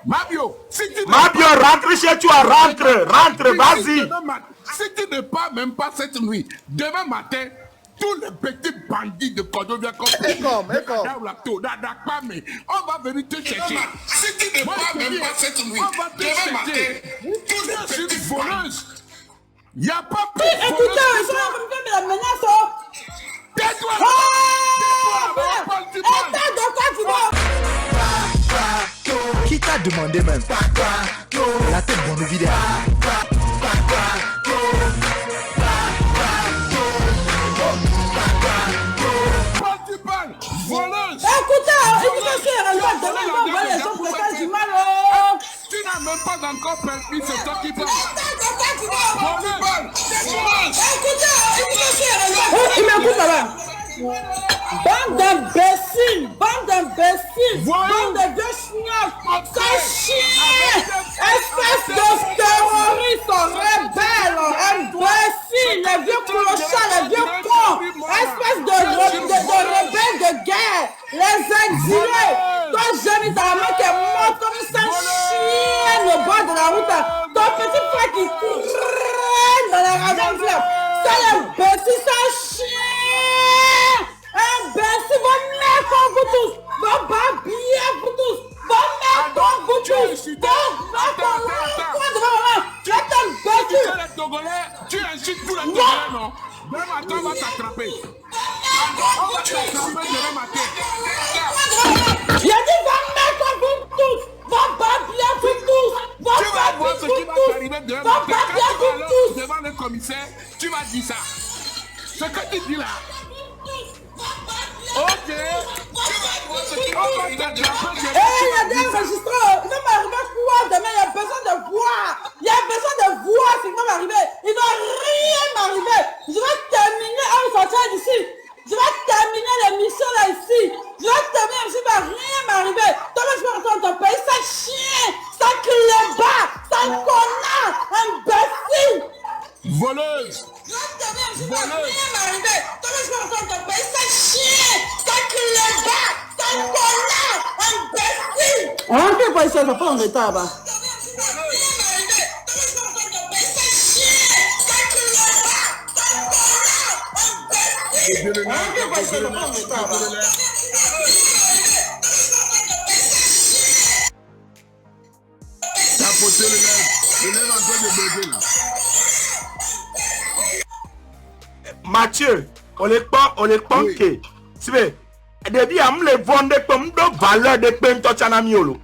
Mabio, si tu Mabio, rentre chez toi, rentre, vas-y. Si tu ne pars même pas cette nuit, demain matin, tous les petits bandits de Cordovia comme on va venir te chercher. Si tu ne pars même pas cette nuit, demain matin, tous les petits voleuse. Il n'y a pas plus de écoutez, ça va me faire de la menace. Tais-toi. Qui t'a demandé même? La tête dans le vide. Écoutez, tu n'as même pas encore permis, c'est toi qui parles. Il m'écoute là-bas. Bande d'imbéciles, bande de vieux schnocks, ces chiens, espèce de terroristes, rebelles, imbéciles, les vieux clochards, les vieux cons, espèce de rebelles de guerre, les exilés, ton jeune dans la main qui est mort comme ça, chien au bord de la route, ton petit frère qui traîne dans la ravine, c'est l'imbécile, c'est chien. Imbécile, vos mères comme vous tous, vos babillés vous tous, vos mères comme vous tous, vos mères comme vous tous, tu es les Togolais, tu incites tous les Togolais, non? Demain matin, on va t'attraper. On va t'attraper demain matin. J'ai dit vos mères comme vous tous, vos babillés vous tous, vos tu vas voir ce qui va t'arriver demain matin. Quand tu vas aller devant le commissaire, tu vas dire ça. Ce que tu dis là. Ok. Tu vas voir ce qui va t'arriver demain matin. Il y a des enregistreurs. Il va m'arriver quoi demain? Il y a besoin de voir. Il y a besoin de voir ce qui va m'arriver. Il ne va rien m'arriver. Je vais terminer en sortant d'ici. Je vais terminer l'émission là ici. Je vais terminer, il ne va rien m'arriver. Toi, je vais rentrer dans ton pays. Ça chien, ça clébard, ça connard, imbécile. Voleuse. Je vais terminer, il ne va rien m'arriver. Toi, je vais rentrer dans ton pays. Ça chien, ça clébard, ça connard, imbécile. Rentrez pas ici, ça prend en retard là. Tapoter le lèvre en train de baiser là. Mathieu, on les prend que. Si vous depuis à me les vendre comme de valeur de pain tochanamiolo.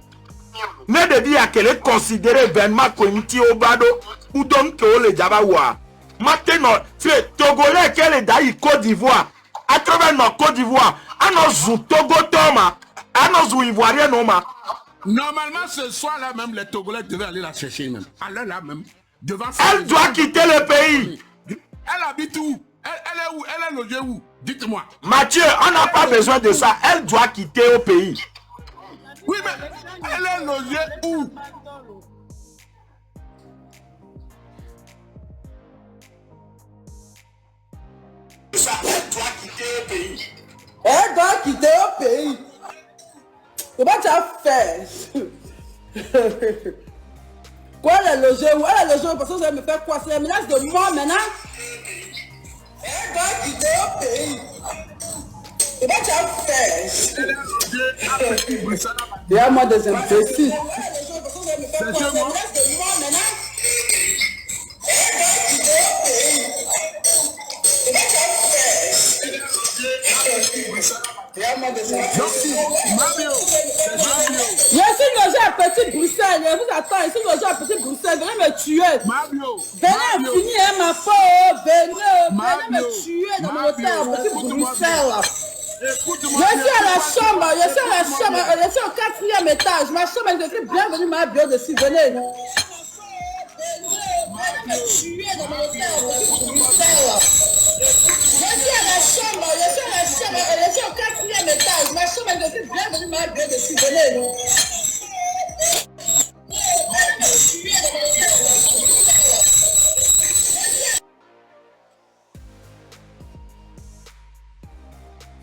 Mais depuis à qu'elle est considérée vraiment comme ti obado ou donc que le Javawa. Maintenant, c'est Togolais qu'elle est d'ailleurs Côte d'Ivoire. À travers notre Côte d'Ivoire, à nos Togo Toma, à nos Ivoiriens Noma. Normalement, ce soir-là même, les Togolais devaient aller la chercher même. Alors là même, devant. Elle doit quitter le pays. Elle habite où? Elle est où? Elle est logée où? Dites-moi. Mathieu, on n'a pas besoin de ça. Elle doit quitter au pays. Oui, mais elle est logée où? Ça, elle doit quitter au pays. Elle doit quitter au pays. Comment tu as fait? Quoi, elle est logée où? Elle est logée où? Parce que vous allez me faire quoi? C'est la menace de mort maintenant? Elle doit quitter au pays. Comment tu as fait? Il y a moi des imbéciles. Elle doit quitter au pays. Je suis logé à Petit Bruxelles. Je vous attends. Je suis logé à Petit Bruxelles. Venez me tuer. Venez finir ma peau. Venez me tuer dans mon hôtel à Petit Bruxelles. Je suis à la chambre. Je suis au 4e étage. Ma chambre est écrite bienvenue ma bio dessus. Venez. Venez me tuer dans mon hôtel à Petit Bruxelles. Je suis à la chambre, je suis au 4e étage. Ma chambre est écrite bienvenue ma bio dessus. Venez.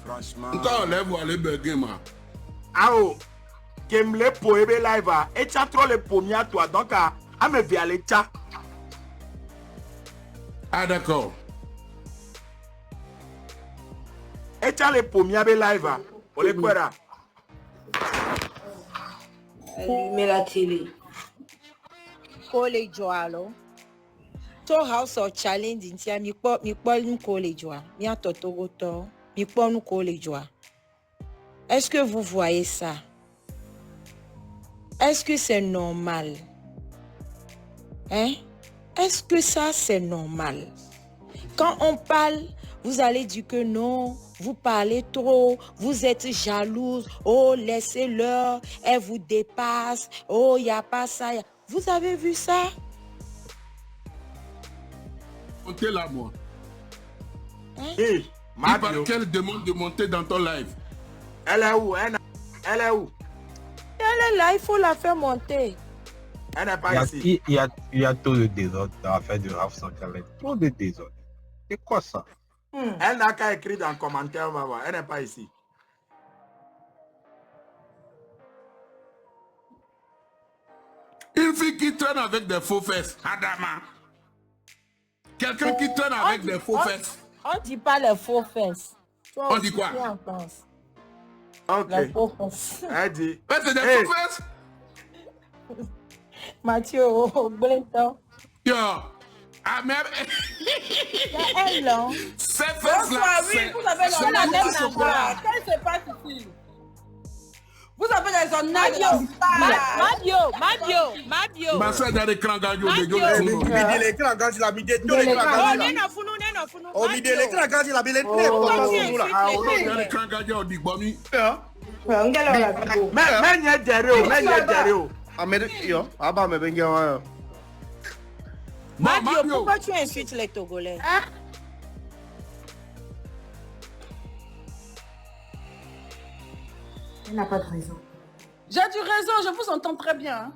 Franchement. Quand on lève, vous allez bugger, moi. Ah oh. que me le poebe live et tu as trop le pommier à toi donc à me via les tcha. Ah, d'accord. Et tu as le pommier live on le quoi. Allumer la télé. College alo. To house of challenge intia mi po nu college wa. Mi atotogo to. Mi po nu college wa. Est-ce que vous voyez ça? Est-ce que c'est normal? Hein? Est-ce que ça c'est normal? Quand on parle, vous allez dire que non, vous parlez trop, vous êtes jalouse, oh laissez-leur, elle vous dépasse, oh il n'y a pas ça. Vous avez vu ça? Montez là, moi. Hey, Par Mario. quelle demande de monter dans ton live? Elle est où? Elle est où? Elle est là, il faut la faire monter. Elle n'est pas ici. Il y a tout le désordre dans l'affaire de House of Challenge. Trop de désordre. C'est quoi ça? Elle n'a qu'à écrire dans le commentaire, maman. Elle n'est pas ici. Une fille qui traîne avec des faux fesses. Adama. Quelqu'un qui traîne avec des faux fesses. On dit pas les faux fesses. Toi On aussi, dit quoi? tu en penses. Ok. Les faux fesses. Elle dit. Ouais, c'est des Hey. faux fesses. Mathieu, oh, Blinton. Yo. Ah, mais. Elle, là. Ces fesses Bonsoir, là. oui, vous avez c'est la le même même chose. chocolat. Qu'est-ce qui se passe ici? Vous avez les honneurs de la Mabio, star. Mabio. Ma soeur dans l'écran, gars, yo, Madio. yo, yo, yo. Midi l'écran quand il a mis des Oh, l'écran. nena funu. Oh, midi l'écran quand il a mis les Pourquoi tu là. Ah, insultes on les est dans filles? l'écran, gars, yo, dit, bon, mi. Mais n'y a derrière. Ah, mais yo, ah bah, mais ben, yo. Bon, Mabio, Mabio. pourquoi tu insultes les Togolais? Elle n'a pas de raison. J'ai du raison, je vous entends très bien.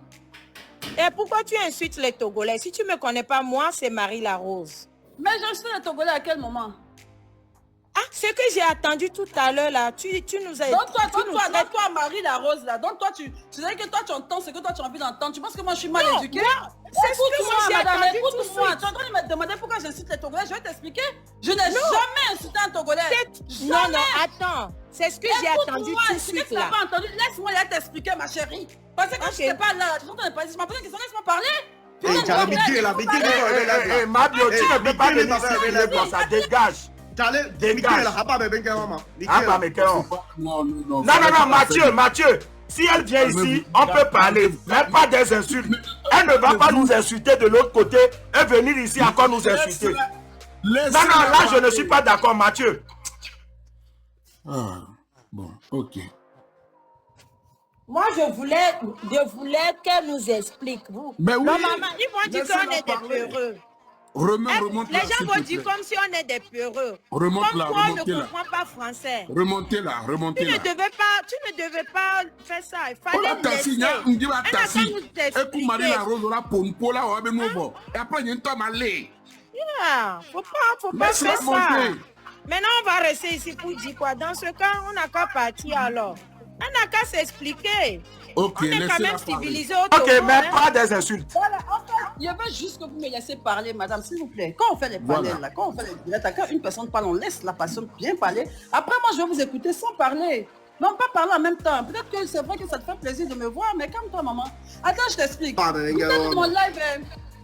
Et pourquoi tu insultes les Togolais? Si tu ne me connais pas, moi, c'est Marie Larose. Mais je suis le Togolais à quel moment? Ah, ce que j'ai attendu tout à l'heure, là, tu nous as... Donne-toi, Marie la Rose, là. Donc toi, tu sais que toi, tu entends ce que toi, tu as envie d'entendre. Tu penses que moi, je suis mal éduquée? c'est ce que moi, j'ai madame, attendu tout de écoute-moi. suite. Tu es en train de me demander pourquoi j'incite les Togolais. Je vais t'expliquer. Je n'ai jamais incité un Togolais. Non, attends. C'est ce que j'ai attendu tout de Si suite, tu n'as là. pas entendu, laisse-moi là t'expliquer, ma chérie. Parce que quand je n'étais pas là, tu n'entendais pas. Je m'en posais une question, laisse-moi parler. Hey, tu as Miguel, la Miguel, Hey, Mario, tu ne peux pas venir ici comme ça. Dégage. Miguel, ah bah, mais ben, maman. Ah bah, mais qu'est-ce Non, Non, Mathieu, si elle vient ici, on peut parler, mais pas des insultes. Elle ne va pas nous insulter de l'autre côté et venir ici encore nous insulter. Non, là, je ne suis pas d'accord, Mathieu. Ah, bon, ok. Moi, je voulais qu'elle nous explique. Vous. Mais oui. Non, maman, ils vont dire Laissez-la qu'on est des parler. peureux. Remonte Les là, gens s'il vont te dire plaît. comme si on est des peureux. Remonte Comme là, toi, on ne remontez là. comprend pas français. Remontez là, Tu remontez ne là. devais pas faire ça. Il On a fallait tassi, laisser. nya, on dit va Elle n'a tassi. qu'à nous Et pour Marie la expliquer. Rose, on a pompo là, on va venir voir. Et après, il y a une tome à lait. Yeah, faut pas Laisse-la faire ça. monter. Maintenant, on va rester ici pour dire quoi. Dans ce cas, on n'a qu'à partir alors. On n'a qu'à s'expliquer. Ok, On est quand laissez-la même parler. civilisés au Ok, Togo, mais hein. pas des insultes. Voilà, en fait, je veux juste que vous me laissez parler, madame, s'il vous plaît. Quand on fait les panels, Voilà. là, quand on fait les directs, quand une personne parle, on laisse la personne bien parler. Après, moi, je vais vous écouter sans parler. Non, pas parler en même temps. Peut-être que c'est vrai que ça te fait plaisir de me voir, mais calme-toi, maman. Attends, je t'explique. Ah, ben, J'étais dans mon live,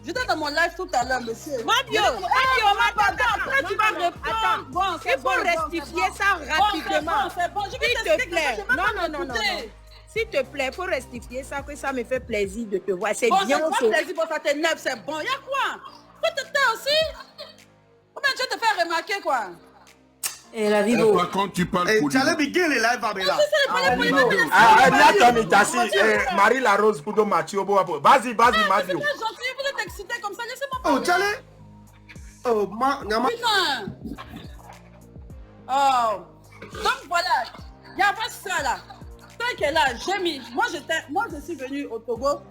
j'étais dans mon live tout à l'heure, monsieur. Mabio, Après, tu vas répondre. Attends, Bon, c'est il faut bon, rectifier bon, ça rapidement. c'est bon. Je vais S'il te t'expliquer plaît. que je vais pas Non. m'écouter. S'il te plaît, il faut rectifier ça, que ça me fait plaisir de te voir. C'est Bon, bien. c'est que- pas plaisir, bon, ça t'énerve, c'est bon. Y'a quoi? Faut te taire aussi? Ou bien tu vas te faire remarquer, quoi? Et la vie Et beau. toi, quand tu parles Hey, pour tu as Miguel est là, il va là. Marie la Rose, Kudo Mathieu. Vas-y, C'est Mario. pas gentil, vous êtes excité comme ça, laissez-moi Oh, parler. tu as Oh, maman. Putain! Oh! Donc voilà, il y a pas ça là. Tant qu'elle est là, j'ai mis. Moi, je suis venue au Togo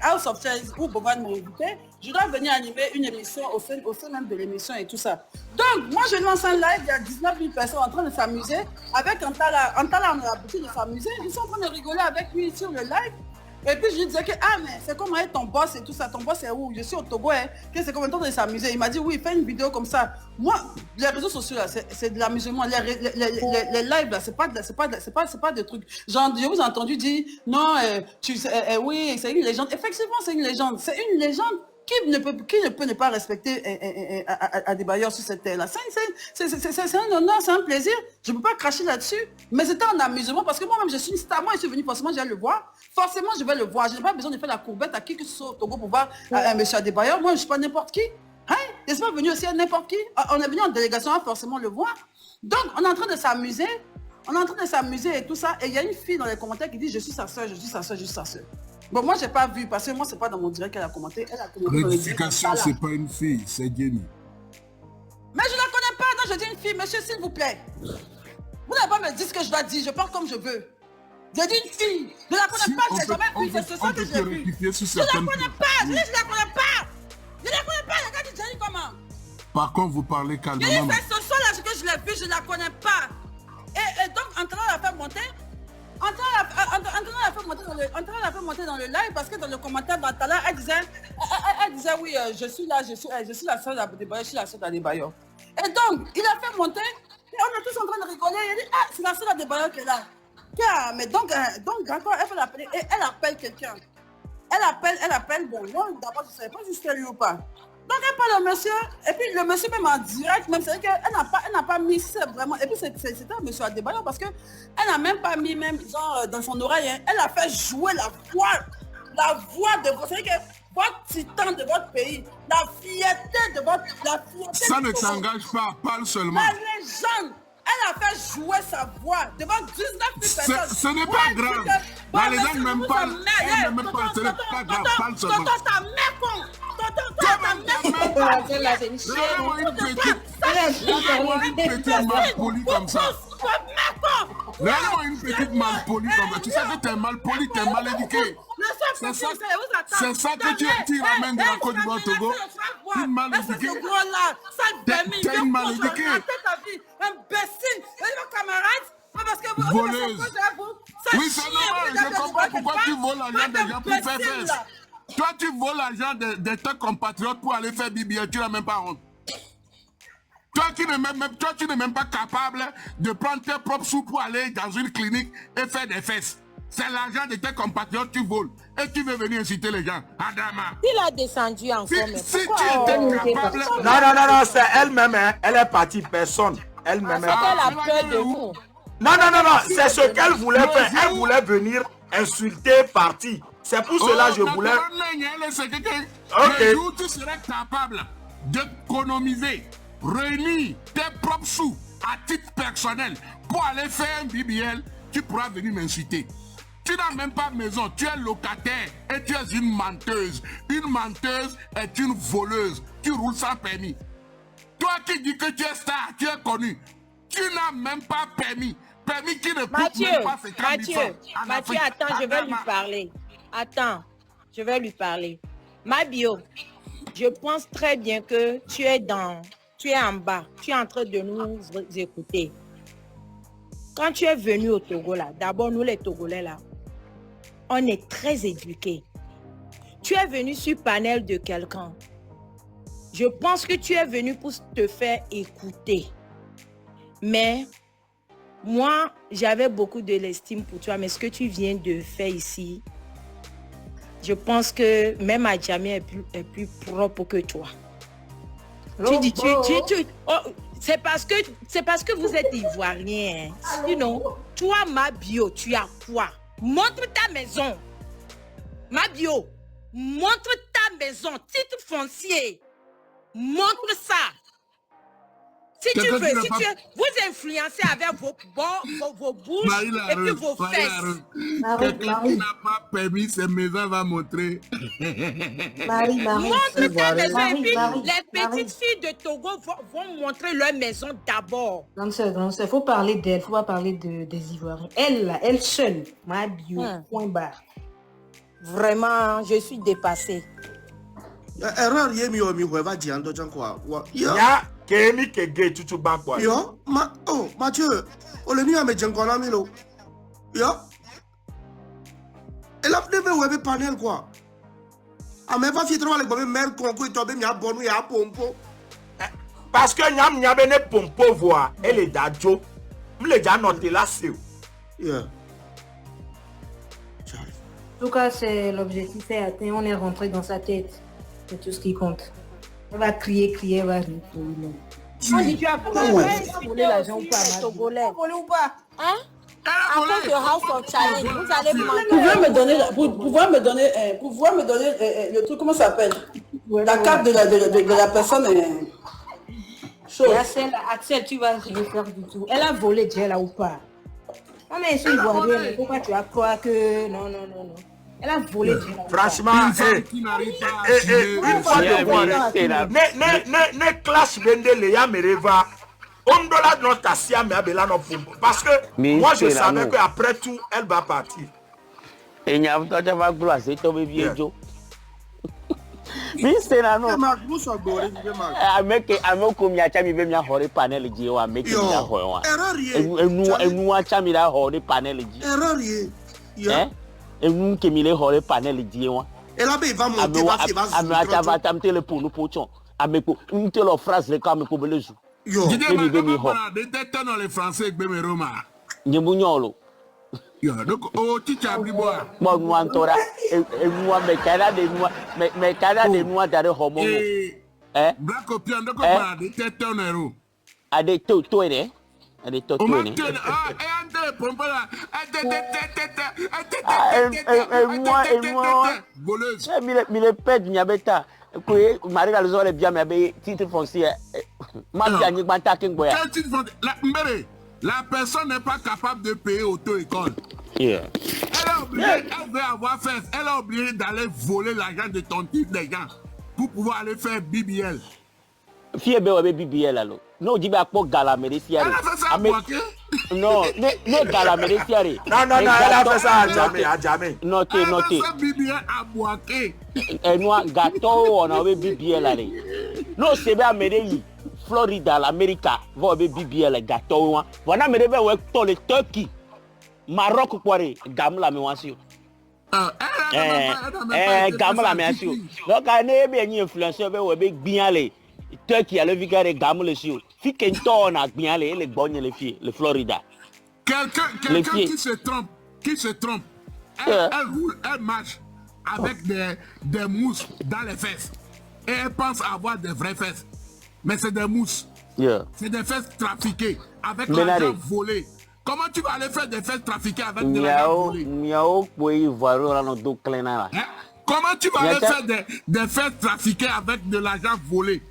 House of Chairs où Boban m'a invité, je dois venir animer une émission au sein même de l'émission et tout ça. Donc, moi, je lance un live, il y a 19 000 personnes en train de s'amuser. Avec Antala, on a l'habitude de s'amuser. Je suis en train de rigoler avec lui sur le live. Et puis, je lui disais que, ah, mais c'est comment ton boss et tout ça. Ton boss est où? Je suis au Togo, hein. Que c'est combien de temps de s'amuser? Il m'a dit, oui, fais une vidéo comme ça. Moi, les réseaux sociaux, là, c'est de l'amusement. Les lives, là, c'est pas des trucs. Genre, je vous ai entendu dire, non, oui, c'est une légende. Effectivement, c'est une légende. C'est une légende. Qui ne peut ne pas respecter à des bailleurs sur cette terre-là? C'est un honneur, c'est un plaisir. Je ne peux pas cracher là-dessus. Mais c'était un amusement parce que moi-même, je suis une star. Moi, je suis venue, forcément, je vais le voir. Forcément, je vais le voir. Je n'ai pas besoin de faire la courbette à qui que ce soit au Togo pour voir un monsieur Adebayor. Moi, je ne suis pas n'importe qui. Hein? Je ne suis pas venu aussi à n'importe qui. On est venu en délégation, on va forcément le voir. Donc, on est en train de s'amuser. On est en train de s'amuser et tout ça. Et il y a une fille dans les commentaires qui dit, je suis sa soeur, je suis sa soeur, je suis sa soeur. Bon, moi, je n'ai pas vu, parce que moi, ce n'est pas dans mon direct qu'elle a commenté. Elle a commenté. Rectification, ce n'est pas une fille, c'est Jenny. Mais je ne la connais pas, non, je dis une fille, monsieur, s'il vous plaît. Vous n'avez pas me dire ce que je dois dire, je parle comme je veux. Je dis une fille, je ne la connais pas, je n'ai jamais vu, c'est ce soir que je l'ai vu. Je ne la connais pas, je ne la connais pas. Je ne la connais pas, regarde Jenny comment. Par contre, vous parlez calmement. Je dis, c'est ce soir-là que je l'ai vu, je ne la connais pas. Et donc, en train de la faire monter, Antala l'a fait monter dans le live parce que dans le commentaire d'Antala, elle disait oui, je suis la sœur d'Adebayor, je suis la sœur d'Adebayor. Et donc, il a fait monter, et on est tous en train de rigoler, il a dit, ah, c'est la sœur d'Adebayor qui est là. Mais donc d'accord, elle fait l'appeler, et elle appelle quelqu'un. Elle appelle, bon, moi, d'abord, je ne savais pas si c'était lui ou pas. Donc elle parle au monsieur, et puis le monsieur même en direct, même c'est vrai qu'elle n'a pas mis, c'est vraiment, et puis c'était un monsieur Adebayor parce qu'elle n'a même pas mis, même genre dans son oreille, hein, elle a fait jouer la voix de votre, c'est-à-dire que votre titan de votre pays, la fierté de votre, ça ne t'engage pas, parle seulement. La légende, elle a fait jouer sa voix devant 19 000 personnes. Ce n'est pas grave. La légende même pas, elle ne même pas, ce n'est pas grave, parle seulement. Tonton, ta mère con. Une petite malpolie comme ça. Réellement une petite malpolie comme ça. Tu sais que t'es malpoli, t'es mal éduqué. C'est ça que tu ramènes de la Côte d'Ivoire au Togo. Tu es mal éduqué. T'es une mal éduqué. Voleuse. Oui, c'est normal. Je comprends pourquoi tu voles l'argent des gens pour faire fesses. Toi, tu voles l'argent de tes compatriotes pour aller faire bibi, tu n'as même pas honte. Toi, tu n'es même pas capable de prendre tes propres sous pour aller dans une clinique et faire des fesses. C'est l'argent de tes compatriotes que tu voles. Et tu veux venir inciter les gens. Adama. Il a descendu encore. Si tu étais capable... Non, c'est elle-même. Hein. Elle est partie, personne. Elle-même. Elle a peur de nous. Non, c'est ce qu'elle voulait faire. Elle voulait venir insulter partie. C'est pour cela que je voulais... Le jour où tu serais capable d'économiser, réunir tes propres sous à titre personnel pour aller faire un BBL, tu pourras venir m'insulter. Tu n'as même pas maison, tu es locataire et tu es une menteuse. Une menteuse est une voleuse. Tu roules sans permis. Toi qui dis que tu es star, tu es connu, tu n'as même pas permis. Permis qui ne coûte même pas 50 000 francs. Mathieu, attends, je vais lui parler. Attends, je vais lui parler. Mabio, je pense très bien que tu es en bas. Tu es en train de nous écouter. Quand tu es venu au Togo, là, d'abord, nous les Togolais, là, on est très éduqués. Tu es venu sur panel de quelqu'un. Je pense que tu es venu pour te faire écouter. Mais moi, j'avais beaucoup de l'estime pour toi. Mais ce que tu viens de faire ici, je pense que même Adjamé est plus propre que toi. C'est parce que vous êtes ivoirien. Toi, Mabio, tu as quoi? Montre ta maison. Mabio, montre ta maison. Titre foncier. Montre ça. Si tu veux, vous influencez avec vos bouches et puis vos fesses. Quelqu'un qui n'a pas permis, ses maisons va montrer. Montre ta maison et puis les petites filles de Togo vont montrer leur maison d'abord. Non, il faut parler d'elle, il ne faut pas parler des Ivoiriens. Elle, là, elle seule, Mabio, point barre. Vraiment, je suis dépassée. Erreur yé mi o mi ho va dire ando jan quoi. Ya kemi ke gay tutu bank quoi. Yo, Mathieu, o le ni a me jan kona mi lo. Yo. Elle a fait web panel quoi. A me va fitre avec bon mère conco et tomber mi a bonu ya pompo. Parce que nyam nyabe ne pompo voix et les dadjo. Me le ja noté là c'est. Yeah. En tout cas, c'est l'objectif est atteint. On est rentré dans sa tête. C'est tout ce qui compte. Elle va crier, elle va rire. On dit tu as volé l'argent ou pas? Togolais. Volé ou pas? Hein? À cause de House of Challenge, vous allez manquer. Pouvoir me donner le truc, comment ça s'appelle? La carte de la personne. Et Axel, tu vas rien faire du tout. Elle a volé déjà là ou pas? Non mais je suis ivoirienne, mais pourquoi tu vas croire que... Non. Elle a volé déjà là. Franchement, une fois de voir, ne clash bende le ya mereva. On doit notre assia mais abela non fumbo. Parce que moi je savais qu'après tout, elle va partir. Et il y a un peu de gloire, c'est tombé bien, Joe. Mais c'est là, non. Avec un comme il y a chami bien ya hore panel ji wa make ya ho wa. Enu a chami la hore panel ji. Erreur yé. Enu kemi le hore panel ji wa. Et là ben va monter va tamte le pour nous pochon. Ameko une telle phrase le comme ko belezu. Yo. De tête dans les Français be me Roma. Nyemunyolo. Yo, donc o ticha biboa. Bon nous antora enu a me kala de nous dare homo. Black copion donc pas de tête dans ero. Ade to ene. Ade to ene. Ande pompola. Voleuse. Mille pède nyabeta. Que Marie la zone bien mais titre foncier. Ma bien gbanta kengoya. La personne n'est pas capable de payer auto-école. Yeah. Elle veut avoir fait, elle a oublié d'aller voler l'argent de ton type des gens pour pouvoir aller faire BBL. Fille be BBL alors. Non, dis pas pour gala mereciare. Non, ne gala mereciare. Non, elle a fait ça à jamais. Notez. BBL à boaké. Et nous gâteau on a BBL aller. Non, c'est bien merei. Florida, l'Amérique, va BBL gâteau. Voilà, mais devait ouais pour le Turquie, Maroc quoi, gamme la mémoire. Gamme la mémoire. Donc, on est bien influencé, ouais bien aller. Turquie, le vicaire gamme le sur. Fi qu'un a bien aller les bonnes les filles, le Florida. Quelqu'un qui se trompe, elle marche avec des mousses dans les fesses et elle pense avoir des vraies fesses. Mais c'est des mousses. Yeah. C'est des fesses trafiquées avec l'argent volé. Comment tu vas aller faire des fesses trafiquées avec de l'argent volé? Comment tu vas aller faire des fesses trafiquées avec de l'argent volé?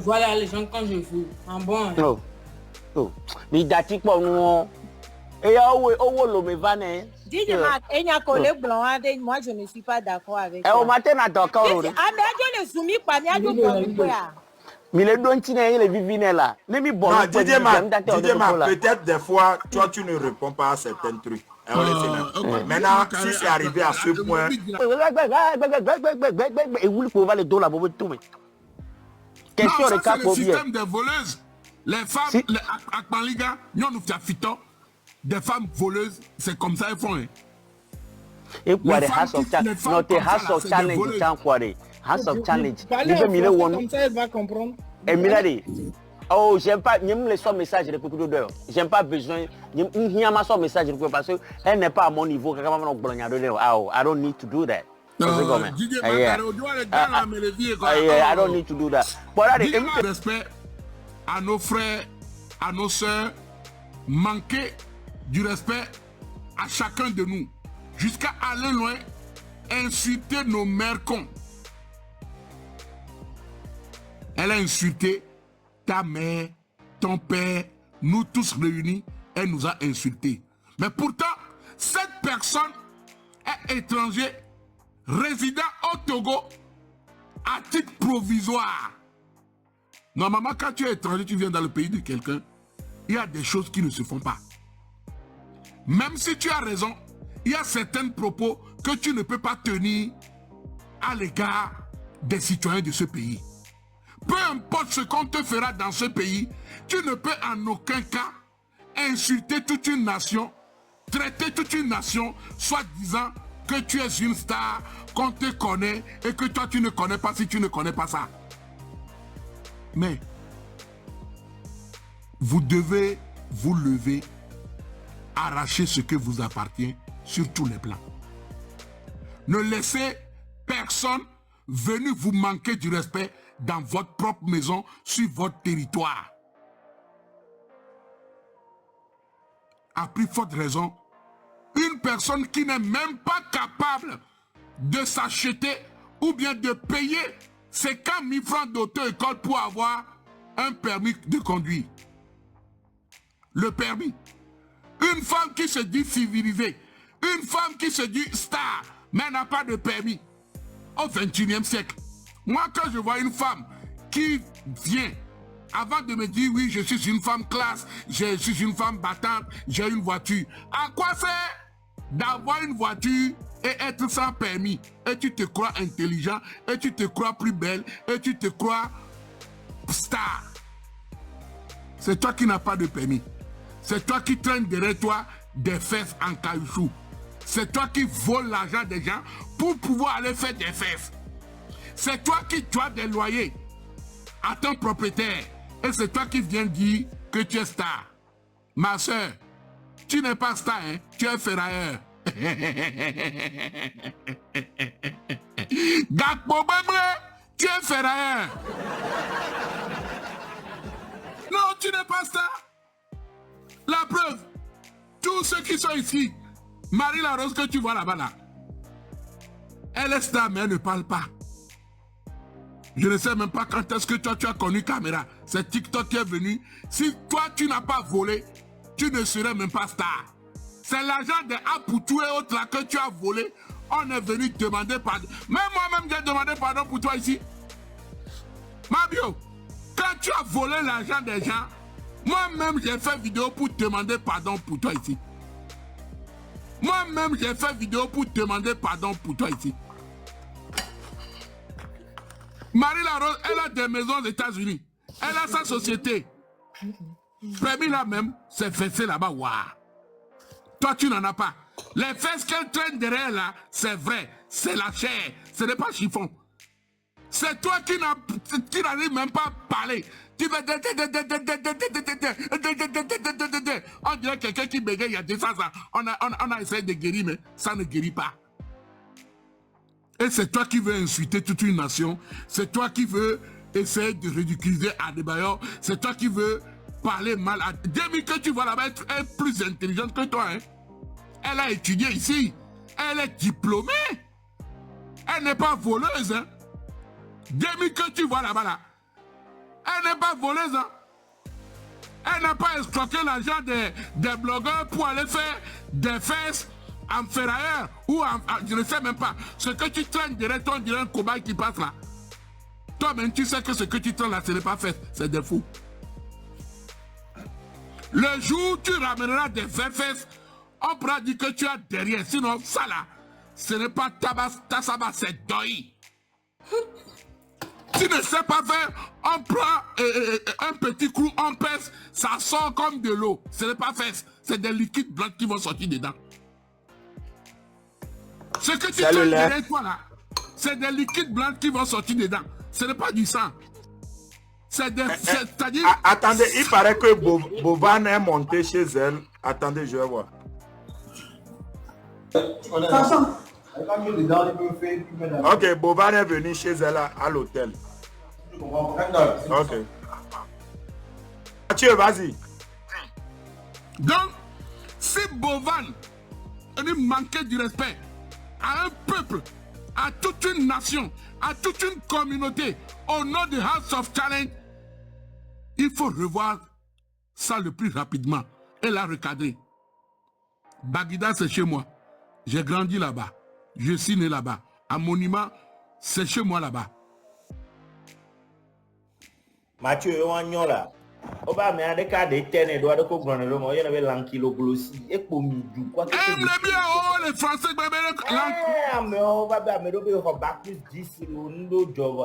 Voilà les gens quand je veux. En bon. Mais dati pour nous. Et moi je ne suis pas d'accord avec ça. Au matin, d'accord. Mais les dons les vivines là. Peut-être des fois, toi tu ne réponds pas à certains trucs. Maintenant, si c'est arrivé à ce point. Et vous pouvez les dollars pour tout. Question de cas pour le système des voleuses. Les femmes, à Akmaliga, nous nous faisons des femmes voleuses, c'est comme ça ils font. Et pour les House of Challenge, notre House of Challenge, House of Challenge. Comme ça, elle va comprendre. Et Milady, oh, j'aime pas, j'aime les son messages de beaucoup d'heures. J'aime pas besoin, j'aime pas son message parce qu'elle n'est pas à mon niveau. I don't need to do that. I don't need to do that. Respect à nos frères, à nos sœurs, manquer du respect à chacun de nous, jusqu'à aller loin, insulter nos mères cons. Elle a insulté ta mère, ton père, nous tous réunis, elle nous a insultés. Mais pourtant, cette personne est étranger, résident au Togo, à titre provisoire. Normalement, quand tu es étranger, tu viens dans le pays de quelqu'un, il y a des choses qui ne se font pas. Même si tu as raison, il y a certains propos que tu ne peux pas tenir à l'égard des citoyens de ce pays. Peu importe ce qu'on te fera dans ce pays, tu ne peux en aucun cas insulter toute une nation, traiter toute une nation, soit disant que tu es une star, qu'on te connaît et que toi tu ne connais pas si tu ne connais pas ça. Mais vous devez vous lever, arracher ce que vous appartient sur tous les plans. Ne laissez personne venir vous manquer du respect dans votre propre maison, sur votre territoire. À plus forte raison, une personne qui n'est même pas capable de s'acheter ou bien de payer ses 4 000 francs d'auto-école pour avoir un permis de conduire. Le permis. Une femme qui se dit civilisée, une femme qui se dit star, mais n'a pas de permis. Au XXIe siècle. Moi, quand je vois une femme qui vient, avant de me dire, oui, je suis une femme classe, je suis une femme battante, j'ai une voiture. À quoi sert d'avoir une voiture et être sans permis? Et tu te crois intelligent, et tu te crois plus belle, et tu te crois star. C'est toi qui n'as pas de permis. C'est toi qui traînes derrière toi des fesses en caoutchouc. C'est toi qui voles l'argent des gens pour pouvoir aller faire des fesses. C'est toi qui dois des loyers à ton propriétaire. Et c'est toi qui viens dire que tu es star. Ma soeur, tu n'es pas star, hein? Tu es ferrailleur. Gakpo Bebre, tu es ferrailleur. Non, tu n'es pas star. La preuve, tous ceux qui sont ici, Marie la Rose que tu vois là-bas là, elle est star mais elle ne parle pas. Je ne sais même pas quand est-ce que toi tu as connu Caméra. C'est TikTok qui est venu. Si toi tu n'as pas volé, tu ne serais même pas star. C'est l'argent des Apoutou et autres là que tu as volé. On est venu te demander pardon. Même moi-même j'ai demandé pardon pour toi ici. Mabio, quand tu as volé l'argent des gens, moi-même j'ai fait vidéo pour te demander pardon pour toi ici. Moi-même j'ai fait vidéo pour te demander pardon pour toi ici. Marie la Rose, elle a des maisons aux États-Unis. Elle a sa société. Permis là même, c'est fessé là-bas. Waouh. Toi, tu n'en as pas. Les fesses qu'elle traîne derrière là, c'est vrai. C'est la chair. Ce n'est pas chiffon. C'est toi qui n'arrives même pas à parler. Tu fais... On dirait quelqu'un qui bégaye il y a 200 ans. On a essayé de guérir, mais ça ne guérit pas. Et c'est toi qui veux insulter toute une nation. C'est toi qui veux essayer de ridiculiser Adebayor. C'est toi qui veux parler mal à... Demi que tu vois là-bas être plus intelligente que toi. Hein? Elle a étudié ici. Elle est diplômée. Elle n'est pas voleuse. Hein? Demi que tu vois là-bas là. Elle n'est pas voleuse. Hein? Elle n'a pas escroqué l'argent des blogueurs pour aller faire des fesses en ferrailleur ou je ne sais même pas. Ce que tu traînes derrière toi, on dirait un cobaye qui passe là. Toi-même, tu sais que ce que tu traînes là, ce n'est pas fait. C'est des fous. Le jour où tu ramèneras des fesses, on pourra dire que tu as derrière. Sinon, ça là, ce n'est pas ta sabbat, c'est doi. Tu ne sais pas faire, on prend un petit coup, on pèse, ça sort comme de l'eau. Ce n'est pas fesse, c'est des liquides blancs qui vont sortir dedans. Ce que tu fais derrière toi là, c'est des liquides blancs qui vont sortir dedans. Ce n'est pas du sang. C'est des... C'est-à-dire... Attendez, il paraît que Bovan est monté chez elle. Attendez, je vais voir. Ok, Bovan est venu chez elle à l'hôtel. Ok. Mathieu, vas-y. Donc, si Bovan manquait du respect à un peuple, à toute une nation, à toute une communauté, au nom de House of Challenge, il faut revoir ça le plus rapidement et la recadrer. Baguida, c'est chez moi. J'ai grandi là-bas. Je suis né là-bas. À Monument, c'est chez moi là-bas. Mathieu, on y là. Oba me a des cas de tennis, doit de comprendre le moyen de l'ankyloglossie. Et pour me dire quoi que c'est bien, oh, les Français, mais on va bien, mais on va bac plus 10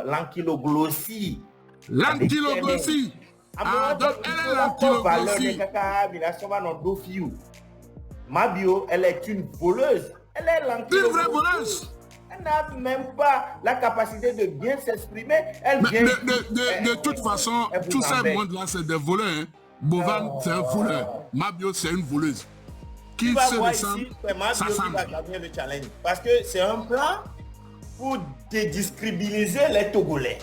l'ankyloglossie. L'ankyloglossie. Ah, donc elle est l'ankyloglossie. Mabio, elle est une voleuse. Elle est l'ankyloglossie. Une vraie voleuse. Elle n'a même pas la capacité de bien s'exprimer. Elle vient. De toute façon, tous ces mondes-là, c'est des voleurs. Hein. Bovan, c'est un voleur. Mabio, c'est une voleuse. Qui se ressemble, ça semble. Le challenge. Parce que c'est un plan pour dédiscrédibiliser les Togolais.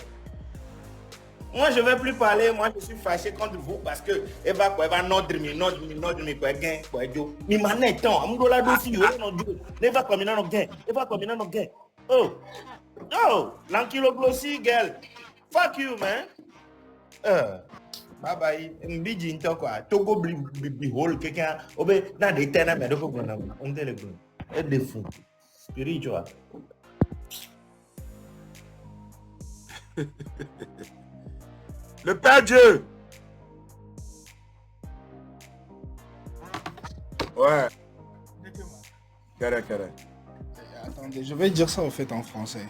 Moi, je ne vais plus parler. Moi, je suis fâché contre vous parce que Eva notre oh, l'ankyloglossie, girl. Fuck you, man. Bye bye. Mbiji into quoi. Togo bihol quelqu'un. Obe na de tena me do ko na. On te le bon. Et de fou. Spiritual. Le Père Dieu. Ouais. Carré. Attendez, je vais dire ça en fait en français.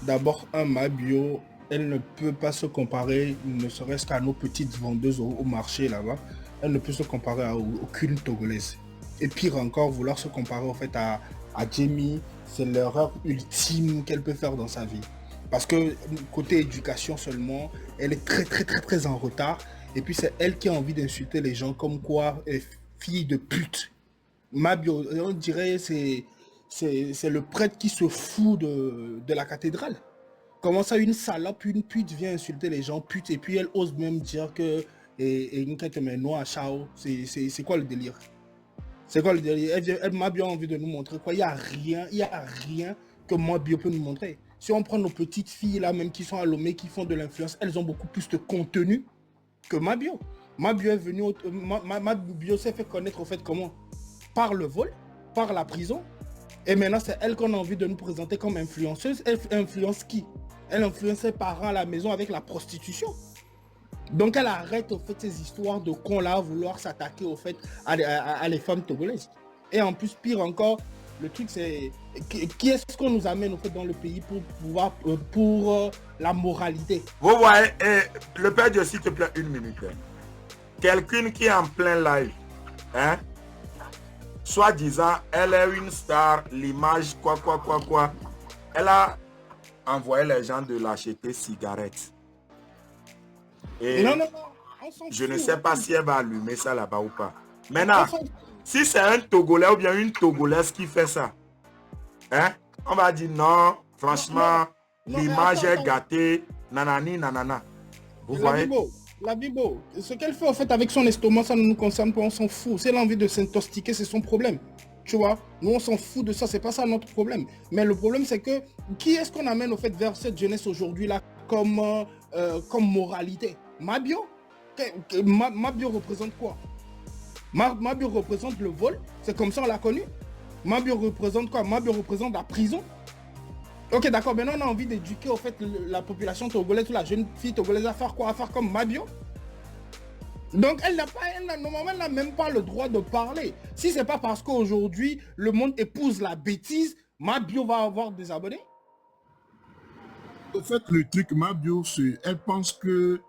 D'abord, Mabio, elle ne peut pas se comparer, ne serait-ce qu'à nos petites vendeuses au marché là-bas. Elle ne peut se comparer à aucune Togolaise. Et pire encore, vouloir se comparer en fait à Jamie, c'est l'erreur ultime qu'elle peut faire dans sa vie. Parce que côté éducation seulement, elle est très en retard. Et puis c'est elle qui a envie d'insulter les gens comme quoi, fille de pute. Mabio, on dirait c'est le prêtre qui se fout de la cathédrale. Comment ça, une salope, une pute vient insulter les gens putes et puis elle ose même dire que c'est quoi le délire? C'est quoi le délire? Elle m'a bien envie de nous montrer quoi. Il n'y a rien que Mabio peut nous montrer. Si on prend nos petites filles là même qui sont à Lomé, qui font de l'influence, elles ont beaucoup plus de contenu que Mabio. Mabio est venu, Mabio s'est fait connaître au fait comment? Par le vol, par la prison. Et maintenant, c'est elle qu'on a envie de nous présenter comme influenceuse. Elle influence qui? Elle influence ses parents à la maison avec la prostitution. Donc, elle arrête au fait ces histoires de cons là, vouloir s'attaquer au fait à les femmes togolaises. Et en plus, pire encore, le truc c'est qui est-ce qu'on nous amène au fait dans le pays pour la moralité? Vous voyez, le Père Dieu, s'il te plaît, une minute. Quelqu'un qui est en plein live, hein? Soi-disant, elle est une star, l'image, quoi. Elle a envoyé les gens de l'acheter cigarettes. Et non, je ne sais pas si elle va allumer ça là-bas ou pas. Maintenant, si c'est un Togolais ou bien une Togolaise qui fait ça, hein, on va dire non, franchement, l'image est gâtée, nanana. Vous voyez? La Bibo, ce qu'elle fait en fait avec son estomac, ça ne nous concerne pas, on s'en fout. Si elle a envie de s'intoxiquer, c'est son problème. Tu vois, nous on s'en fout de ça, c'est pas ça notre problème. Mais le problème c'est que, qui est-ce qu'on amène au fait vers cette jeunesse aujourd'hui là comme moralité? Mabio? Mabio représente quoi? Mabio représente le vol, c'est comme ça on l'a connu. Mabio représente quoi? Mabio représente la prison. Ok, d'accord, maintenant on a envie d'éduquer au fait la population togolaise, la jeune fille togolaise à faire quoi? À faire comme Mabio. Donc normalement elle n'a même pas le droit de parler. Si c'est pas parce qu'aujourd'hui le monde épouse la bêtise, Mabio va avoir des abonnés. En fait, le truc Mabio, c'est elle pense que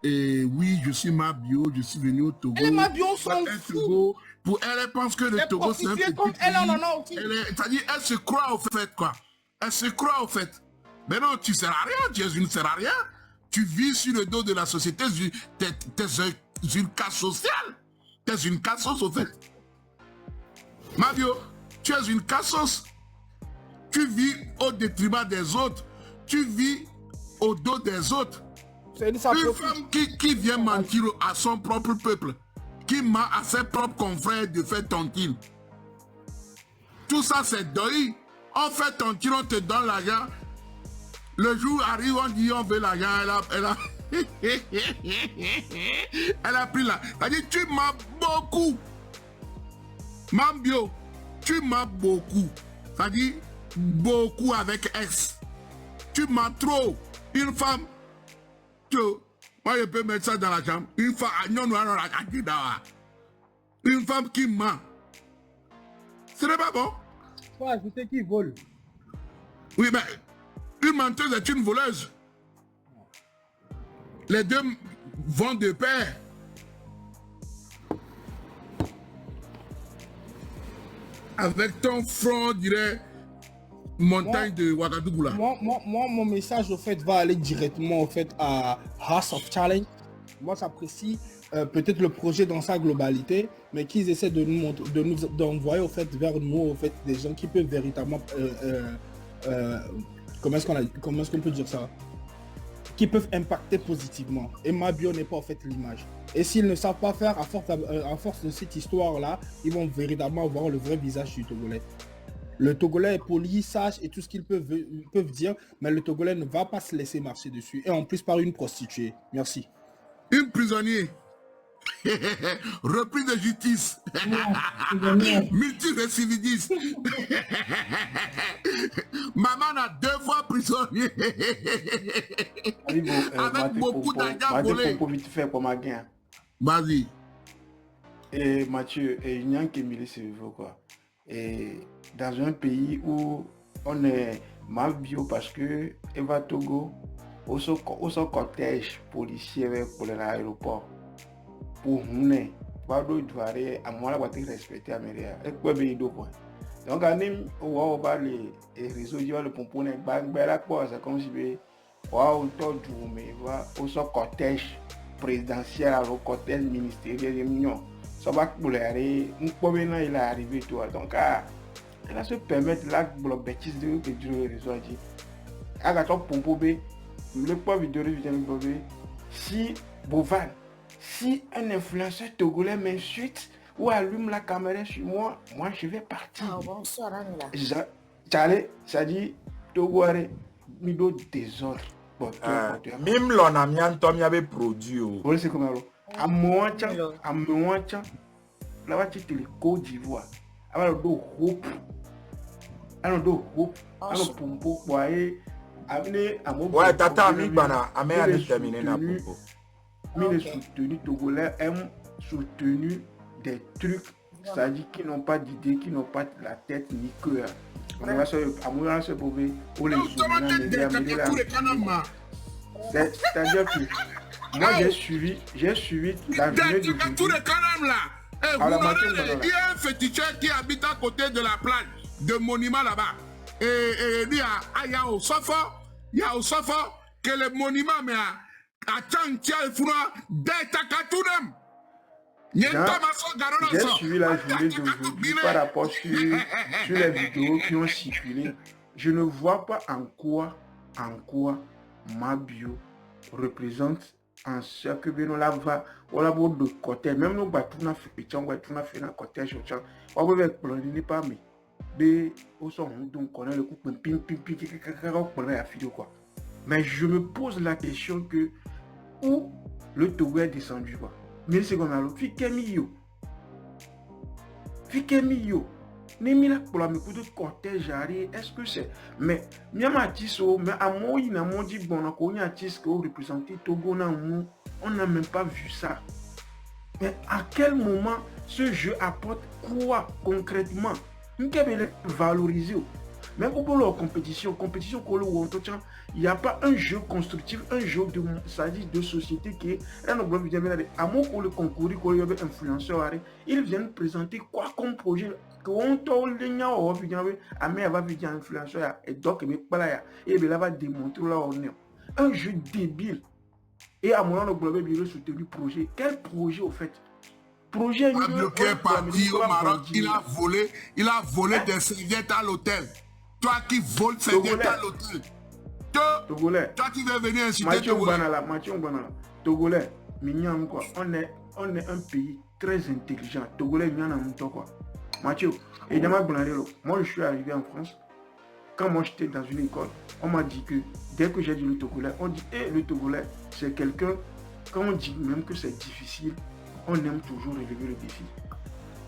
oui, je suis Mabio, je suis venu au Togo. Elle est Mabio, on s'en fout. Pour elle, elle pense que le Togo c'est un petit elle en a aussi. C'est-à-dire, elle se croit au fait quoi. Elle se croit au fait. Mais non, tu ne sers à rien, tu ne sers à rien. Tu vis sur le dos de la société, tu es une casse sociale. Tu es une cassos au fait. Mabio, tu es une cassos. Tu vis au détriment des autres. Tu vis au dos des autres. Une femme qui vient mentir à son propre peuple, qui ment à ses propres confrères de faire tontil. Tout ça c'est deuil. On fait tontil, on te donne l'argent. Le jour arrive, on dit on veut l'argent. Elle a pris là. Elle dit tu m'as beaucoup. Mabio, tu m'as beaucoup. Ça dit beaucoup avec S. Tu m'as trop. Une femme, Moi, je peux mettre ça dans la chambre. Une femme qui ment. Ce n'est pas bon. Ouais, je sais qui vole. Oui, mais une menteuse est une voleuse. Les deux vont de pair. Avec ton front, on dirait, montagne de Ouagadougou là. Moi, mon message, au fait, va aller directement, au fait, à House of Challenge. Moi, j'apprécie peut-être le projet dans sa globalité, mais qu'ils essaient de nous montrer, d'envoyer, au fait, vers nous, au fait, des gens qui peuvent véritablement, comment est-ce qu'on peut dire ça? Qui peuvent impacter positivement. Et Mabio n'est pas, en fait, l'image. Et s'ils ne savent pas faire, à force de cette histoire-là, ils vont véritablement voir le vrai visage du Togolais. Le Togolais est poli, sage et tout ce qu'ils peuvent dire, mais le Togolais ne va pas se laisser marcher dessus. Et en plus par une prostituée. Merci. Une prisonnière. Repris de justice. Multirécidiviste. Maman a 2 fois prisonnier. Avec beaucoup d'argent volé. Pour vite faire comme un gain. Vas-y. Et Mathieu, il n'y a qu'un milieu cerveau quoi. Et dans un pays où on est mal bio parce que Eva Togo, au son cortège policier pour l'aéroport. Pour nous, pas d'autre varié, à moi la voiture respectée à Méria. Et quoi bien deux points. Donc on va les réseaux le pompon bang la quoi c'est comme si waouh tout mais va au son cortège présidentiel au cortège ministériel de l'Union. Ça va pour les un problème il est arrivé toi donc elle a se permettre là pour bêtise de que Dieu réseau dit. À ton pompon b le pas vidéo si Bovan. Si un influenceur togolais m'insulte ou allume la caméra sur moi, je vais partir. Ah, bonsoir, ça dit Togolais, mido désordre. Même l'on a mis un tom, il y avait produit. Oui, c'est comme ça. À moi, là-bas, tu es le Côte d'Ivoire. Alors, le dos hope. Alors, le dos hope. Alors, pompo, ouais, amener à mon. Ouais, tata, ami, bana, amé à terminer na pompo. Mais les soutenus togolais aiment soutenir des trucs, c'est-à-dire qui n'ont pas d'idée, qui n'ont pas la tête ni cœur. On va se prouver pour les c'est-à-dire que moi j'ai suivi la journée de tous les canards là. Il y a un féticheur qui habite à côté de la plage de monument là-bas. Et il y a au Sofa, que le monument mais j'ai suivi la journée d'aujourd'hui par rapport sur les vidéos qui ont circulé. Je ne vois pas en quoi Mabio représente un cercle de côté. Même nous battons fait un cortège. On va explorer pas mais au son donc on a le coup pim quoi. Mais je me pose la question que où le Togo est descendu quoi. Mais c'est comme alors Fikemi Nemila pour la me de cortège est-ce que c'est mais Miamatiso mais à moi il n'a pas dit bon on a artiste qui représenter Togo on n'a même pas vu ça. Mais à quel moment ce jeu apporte quoi concrètement? Nous devons valoriser. Même pour la compétition il n'y a pas un jeu constructif, un jeu de société qui est un problème. À mon pour le concours, influenceur, ils viennent présenter quoi comme projet. Influenceur et donc et là va démontrer là on est un jeu débile. Et à mon problème, il a soutenu le projet. Quel projet au fait? Projet qui est parti au Maroc, il a volé des serviettes à l'hôtel. Toi qui voles serviettes à l'hôtel. Togolais. Toi qui veux venir inciter Togolais. Togolais, on est un pays très intelligent. Togolais, quoi. Mathieu, et moi je suis arrivé en France. Quand moi j'étais dans une école, on m'a dit que dès que j'ai dit le Togolais, on dit le Togolais, c'est quelqu'un, quand on dit même que c'est difficile, on aime toujours relever le défi.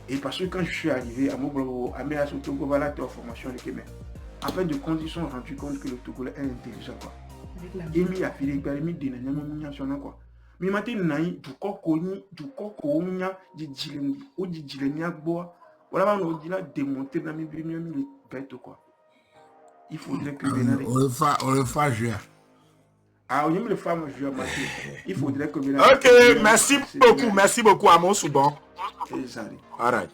Et parce que quand je suis arrivé à Moublo, à Méasso Togo, voilà, tu as formation de Québec. En fait, de compte, ils sont rendus compte que le Togolais est intelligent, quoi. Et mis à Philippe, il mis des quoi. mi mate nai du koko nya jijile ni agboa. Voilà, on dit là démonter dans mes bêtes quoi. Il faudrait que on le fasse jouer. Ah, on aime les femmes jouer Mathieu. Il faudrait que Ok, merci beaucoup à mon souvent. Exact. All right.